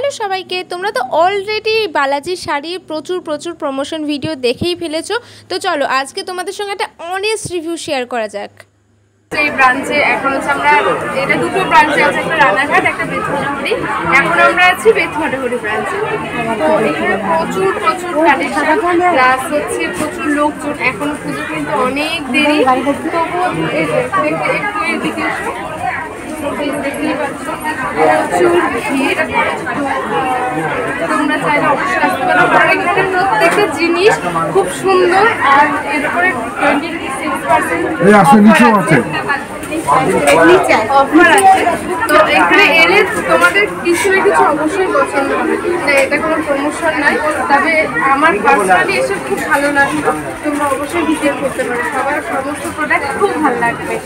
Hello সবাইকে, তোমরা তো অলরেডি বালাজির শাড়ির প্রচুর প্রমোশন ভিডিও দেখেই ফেলেছো। তো চলো আজকে তোমাদের সঙ্গে একটা অনেস্ট রিভিউ শেয়ার করা যাক। এই ব্রাঞ্চে এখন হচ্ছে আমরা এটা দুটো ব্রাঞ্চে আছে, একটা রানাঘাট একটা বেতমাটাহুড়ি। এখন আমরা আছি বেতমাটাহুড়ি ব্রাঞ্চে। তো এখানে প্রচুর কালেকশন প্লাস হচ্ছে প্রচুর লোকজন। এখন পুজো কিন্তু অনেক দেরি, তবুও এই যে একটু এদিকে দেখতেই পাচ্ছ প্রচুর ভিড়। তোমরা চাইলে অবশ্যই আসতে পারো। আর এখানে প্রত্যেকটা জিনিস খুব সুন্দর, আর এর উপরে 26% অফার আছে। তো এখানে এলে তোমাদের কিছু না কিছু অবশ্যই পছন্দ হবে। এটা কোনো প্রমোশন নয়, তবে আমার পার্সোনালি এসে খুব ভালো লাগলো। তোমরা অবশ্যই ভিজিট করতে পারো, সবার সমস্ত প্রোডাক্ট খুব ভালো লাগবে।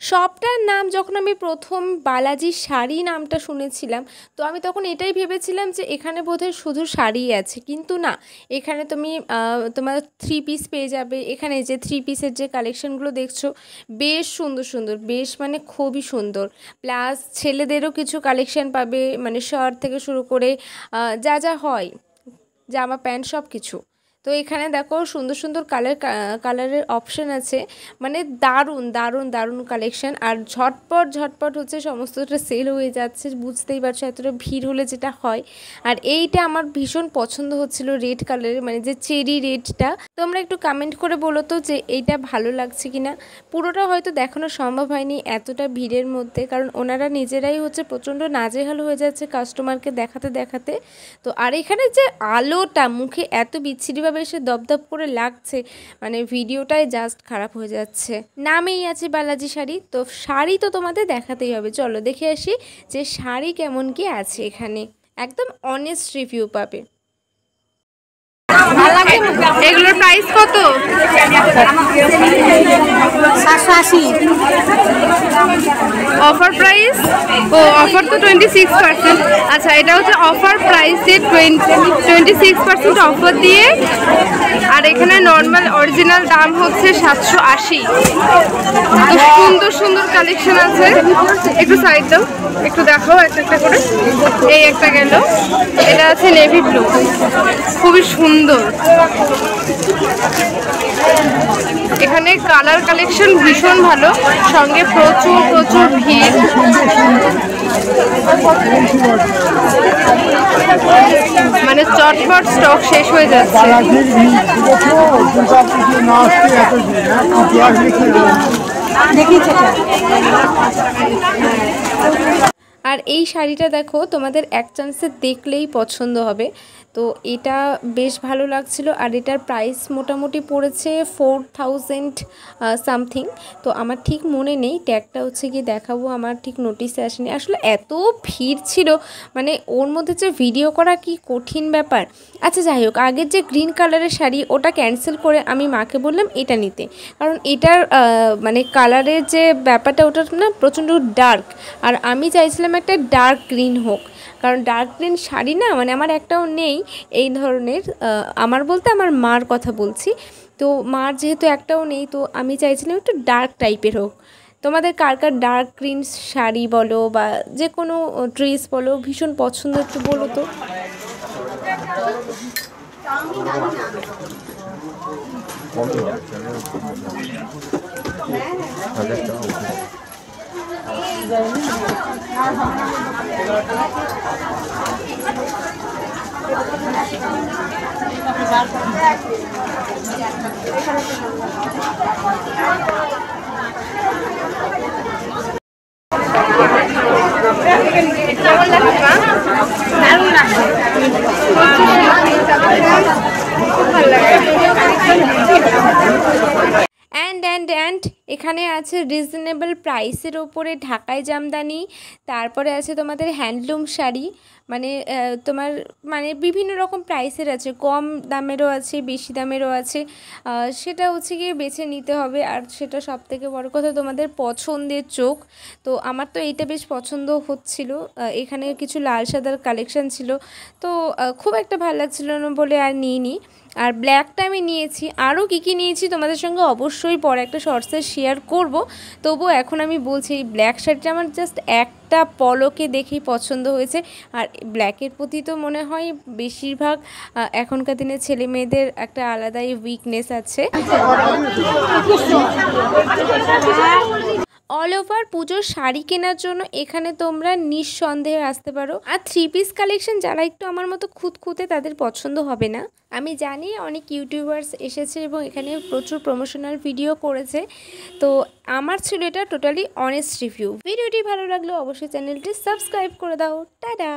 শপটার নাম যখন আমি প্রথম বালাজি শাড়ি নামটা শুনেছিলাম, তো আমি তখন এটাই ভেবেছিলাম যে এখানে বোধহয় শুধু শাড়িই আছে, কিন্তু না, এখানে তুমি তোমার 3 পিস পেয়ে যাবে। এখানে যে 3 পিসের যে কালেকশনগুলো দেখছো বেশ সুন্দর, বেশ মানে খুবই সুন্দর। প্লাস ছেলেদেরও কিছু কালেকশন পাবে, মানে শার্ট থেকে শুরু করে যা হয় জামা প্যান্ট সব কিছু। তো এখানে দেখো সুন্দর কালারের অপশান আছে, মানে দারুণ কালেকশন। আর ঝটপট হচ্ছে সমস্তটা সেল হয়ে যাচ্ছে, বুঝতেই পারছো এতটা ভিড় হলে যেটা হয়। আর এইটা আমার ভীষণ পছন্দ হচ্ছিল, রেড কালারের, মানে যে চেরি রেডটা। তোমরা একটু কমেন্ট করে বলো তো যে এইটা ভালো লাগছে কিনা। পুরোটা হয়তো দেখানো সম্ভব হয়নি এতটা ভিড়ের মধ্যে, কারণ ওনারা নিজেরাই হচ্ছে প্রচণ্ড নাজেহাল হয়ে যাচ্ছে কাস্টমারকে দেখাতে। তো আর এখানে যে আলোটা মুখে এত বিচ্ছিরিভাবে এসে দপদপ করে লাগছে, মানে ভিডিওটাই জাস্ট খারাপ হয়ে যাচ্ছে। নামেই আছে বালাজি শাড়ি, তো শাড়ি তো তোমাদের দেখাতেই হবে। চলো দেখে আসি যে শাড়ি কেমন কি আছে এখানে, একদম অনেস্ট রিভিউ পাবে। এগুলোর প্রাইস কত? 780। Offer price? ও অফার তো 26%। আচ্ছা, এটা হচ্ছে অফার প্রাইসে 26% অফার দিয়ে। আর এখানে নর্মাল অরিজিনাল দাম হচ্ছে 780। তো সুন্দর কালেকশন আছে। একটু সাইড দাও, একটু দেখাও একটা করে। এই একটা গেল, এটা আছে নেভি ব্লু, খুবই সুন্দর। এখানে কালার কালেকশন ভীষণ ভালো, সঙ্গে প্রচুর ভিড়। মানে চটপট স্টক শেষ হয়ে যাচ্ছে। আর এই শাড়িটা দেখো, তোমাদের এক চান্সে দেখলেই পছন্দ হবে। তো এটা বেশ ভালো লাগছিল। আর এটার প্রাইস মোটামুটি পড়েছে 4000 সামথিং। তো আমার ঠিক মনে নেই, ট্যাগটা হচ্ছে গিয়ে দেখাবো, আমার ঠিক নোটিসে আসেনি। আসলে এত ভিড় ছিল, মানে ওর মধ্যে যে ভিডিও করা কি কঠিন ব্যাপার। আচ্ছা যাই হোক, আগের যে গ্রিন কালারের শাড়ি ওটা ক্যান্সেল করে আমি মাকে বললাম এটা নিতে, কারণ এটার মানে কালারের যে ব্যাপারটা ওটা না প্রচণ্ড ডার্ক, আর আমি চাইছিলাম একটা ডার্ক গ্রিন হোক, কারণ ডার্ক গ্রিন শাড়ি না, মানে আমার একটাও নেই এই ধরনের। আমার বলতে আমার মার কথা বলছি। তো মার যেহেতু একটাও নেই, তো আমি চাইছিলাম একটু ডার্ক টাইপের হোক। তোমাদের কার ডার্ক গ্রিন শাড়ি বলো বা যে কোনো ড্রেস বলো ভীষণ পছন্দ, একটু বলো তো। অ্যান্ড এখানে আছে রিজনেবল প্রাইসের ওপরে ঢাকাই জামদানি, তারপরে আছে তোমাদের হ্যান্ডলুম শাড়ি, মানে তোমার মানে বিভিন্ন রকম প্রাইসের আছে, কম দামেরও আছে, বেশি দামেরও আছে। সেটা হচ্ছে গিয়ে বেছে নিতে হবে। আর সেটা সবথেকে বড় কথা তোমাদের পছন্দের চোখ। তো আমার তো এইটা বেশ পছন্দ হচ্ছিল। এখানে কিছু লাল সাদার কালেকশন ছিল, তো খুব একটা ভালো লাগছিল না বলে আর নিইনি। আর ব্ল্যাকটা আমি নিয়েছি। আরও কী নিয়েছি তোমাদের সঙ্গে অবশ্যই পরে একটা শর্টসে শেয়ার করব। তবুও এখন আমি বলছি এই ব্ল্যাক শাড়িটা আমার জাস্ট একটা পলকে দেখেই পছন্দ হয়েছে। আর ব্ল্যাকের প্রতি তো মনে হয় বেশিরভাগ এখনকার দিনে ছেলে মেয়েদের একটা আলাদাই উইকনেস আছে। অল ওভার পুজোর শাড়ি কেনার জন্য এখানে তোমরা নিঃসন্দেহে আসতে পারো। আর 3 পিস কালেকশন যারা একটু আমার মতো খুঁতখুঁতে তাদের পছন্দ হবে না। আমি জানি অনেক ইউটিউবার্স এসেছে এবং এখানে প্রচুর প্রমোশনাল ভিডিও করেছে, তো আমার ছিল এটা টোটালি অনেস্ট রিভিউ। ভিডিওটি ভালো লাগলে অবশ্যই চ্যানেলটি সাবস্ক্রাইব করে দাও। টাটা।